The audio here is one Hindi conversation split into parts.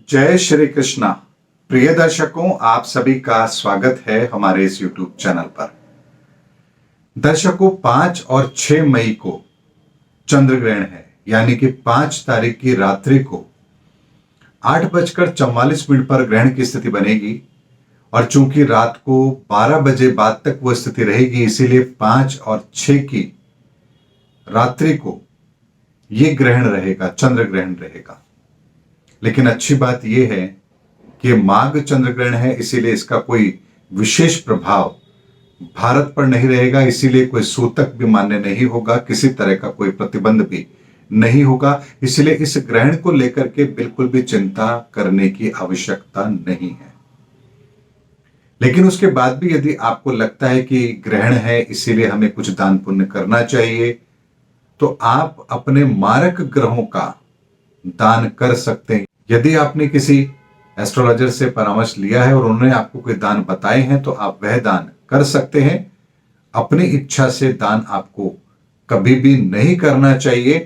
जय श्री कृष्णा। प्रिय दर्शकों, आप सभी का स्वागत है हमारे इस YouTube चैनल पर। दर्शकों, 5 और 6 मई को चंद्र ग्रहण है, यानी कि 5 तारीख की रात्रि को 8:44 पर ग्रहण की स्थिति बनेगी और चूंकि रात को 12 बजे बाद तक वो स्थिति रहेगी, इसीलिए 5 और 6 की रात्रि को ये ग्रहण रहेगा, चंद्र ग्रहण रहेगा। लेकिन अच्छी बात यह है कि माघ चंद्र ग्रहण है, इसीलिए इसका कोई विशेष प्रभाव भारत पर नहीं रहेगा, इसीलिए कोई सूतक भी मान्य नहीं होगा, किसी तरह का कोई प्रतिबंध भी नहीं होगा। इसलिए इस ग्रहण को लेकर के बिल्कुल भी चिंता करने की आवश्यकता नहीं है। लेकिन उसके बाद भी यदि आपको लगता है कि ग्रहण है इसीलिए हमें कुछ दान पुण्य करना चाहिए, तो आप अपने मारक ग्रहों का दान कर सकते हैं। यदि आपने किसी एस्ट्रोलॉजर से परामर्श लिया है और उन्होंने आपको कोई दान बताए हैं, तो आप वह दान कर सकते हैं। अपनी इच्छा से दान आपको कभी भी नहीं करना चाहिए,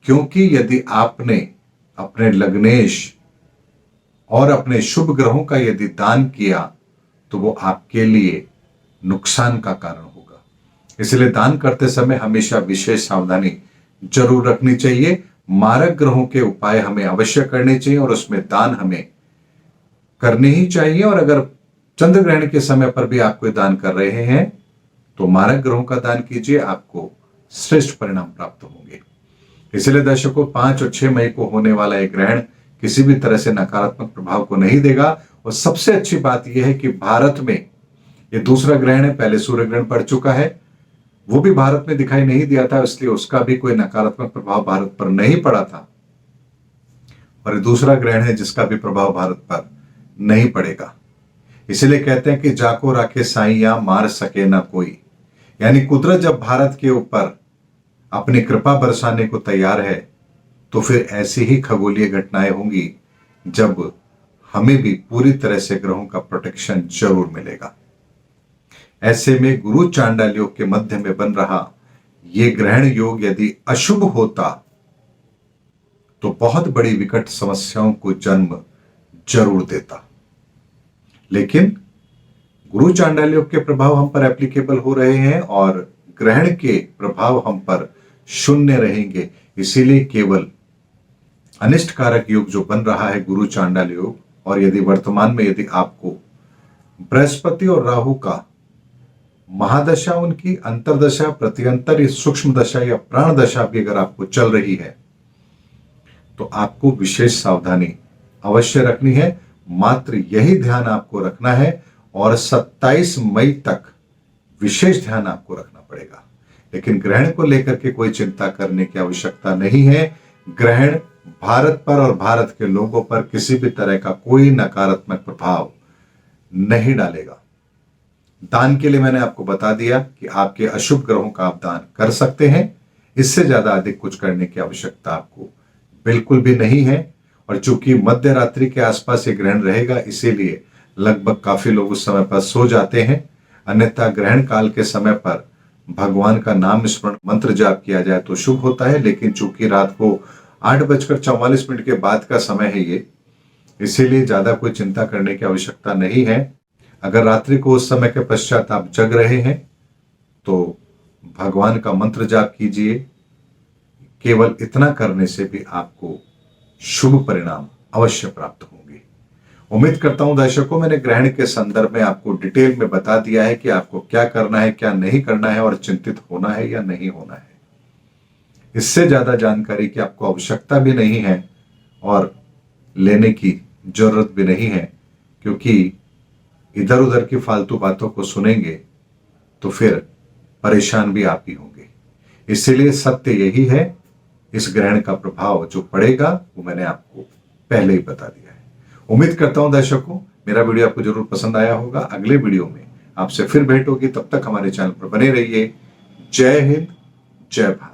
क्योंकि यदि आपने अपने लग्नेश और अपने शुभ ग्रहों का यदि दान किया तो वो आपके लिए नुकसान का कारण होगा। इसलिए दान करते समय हमेशा विशेष सावधानी जरूर रखनी चाहिए। मारक ग्रहों के उपाय हमें अवश्य करने चाहिए और उसमें दान हमें करने ही चाहिए। और अगर चंद्र ग्रहण के समय पर भी आप कोई दान कर रहे हैं तो मारक ग्रहों का दान कीजिए, आपको श्रेष्ठ परिणाम प्राप्त होंगे। इसलिए दर्शकों, 5 और 6 मई को होने वाला यह ग्रहण किसी भी तरह से नकारात्मक प्रभाव को नहीं देगा। और सबसे अच्छी बात यह है कि भारत में यह दूसरा ग्रहण है। पहले सूर्य ग्रहण पड़ चुका है, वो भी भारत में दिखाई नहीं दिया था, इसलिए उसका भी कोई नकारात्मक प्रभाव भारत पर नहीं पड़ा था। और दूसरा ग्रहण है जिसका भी प्रभाव भारत पर नहीं पड़ेगा। इसलिए कहते हैं कि जाको राखे साईया मार सके ना कोई, यानी कुदरत जब भारत के ऊपर अपनी कृपा बरसाने को तैयार है तो फिर ऐसी ही खगोलीय घटनाएं होंगी जब हमें भी पूरी तरह से ग्रहों का प्रोटेक्शन जरूर मिलेगा। ऐसे में गुरु चांडाल योग के मध्य में बन रहा यह ग्रहण योग यदि अशुभ होता तो बहुत बड़ी विकट समस्याओं को जन्म जरूर देता। लेकिन गुरु चांडाल योग के प्रभाव हम पर एप्लीकेबल हो रहे हैं और ग्रहण के प्रभाव हम पर शून्य रहेंगे। इसीलिए केवल अनिष्ट कारक योग जो बन रहा है गुरु चांडाल योग, और यदि वर्तमान में यदि आपको बृहस्पति और राहु का महादशा, उनकी अंतरदशा, प्रत्यंतर, सूक्ष्म दशा या प्राण दशा भी अगर आपको चल रही है तो आपको विशेष सावधानी अवश्य रखनी है। मात्र यही ध्यान आपको रखना है और 27 मई तक विशेष ध्यान आपको रखना पड़ेगा। लेकिन ग्रहण को लेकर के कोई चिंता करने की आवश्यकता नहीं है। ग्रहण भारत पर और भारत के लोगों पर किसी भी तरह का कोई नकारात्मक प्रभाव नहीं डालेगा। दान के लिए मैंने आपको बता दिया कि आपके अशुभ ग्रहों का आप दान कर सकते हैं। इससे ज्यादा अधिक कुछ करने की आवश्यकता आपको बिल्कुल भी नहीं है। और चूंकि मध्य रात्रि के आसपास ये ग्रहण रहेगा, इसीलिए लगभग काफी लोग उस समय पर सो जाते हैं। अन्यथा ग्रहण काल के समय पर भगवान का नाम स्मरण, मंत्र जाप किया जाए तो शुभ होता है। लेकिन चूंकि रात को 8:44 के बाद का समय है ये, इसीलिए ज्यादा कोई चिंता करने की आवश्यकता नहीं है। अगर रात्रि को उस समय के पश्चात आप जग रहे हैं तो भगवान का मंत्र जाप कीजिए। केवल इतना करने से भी आपको शुभ परिणाम अवश्य प्राप्त होंगे। उम्मीद करता हूं दर्शकों, मैंने ग्रहण के संदर्भ में आपको डिटेल में बता दिया है कि आपको क्या करना है, क्या नहीं करना है और चिंतित होना है या नहीं होना है। इससे ज्यादा जानकारी की आपको आवश्यकता भी नहीं है और लेने की जरूरत भी नहीं है, क्योंकि इधर उधर की फालतू बातों को सुनेंगे तो फिर परेशान भी आप ही होंगे। इसीलिए सत्य यही है, इस ग्रहण का प्रभाव जो पड़ेगा वो मैंने आपको पहले ही बता दिया है। उम्मीद करता हूं दर्शकों, मेरा वीडियो आपको जरूर पसंद आया होगा। अगले वीडियो में आपसे फिर भेंट होगी, तब तक हमारे चैनल पर बने रहिए। जय हिंद, जय भारत।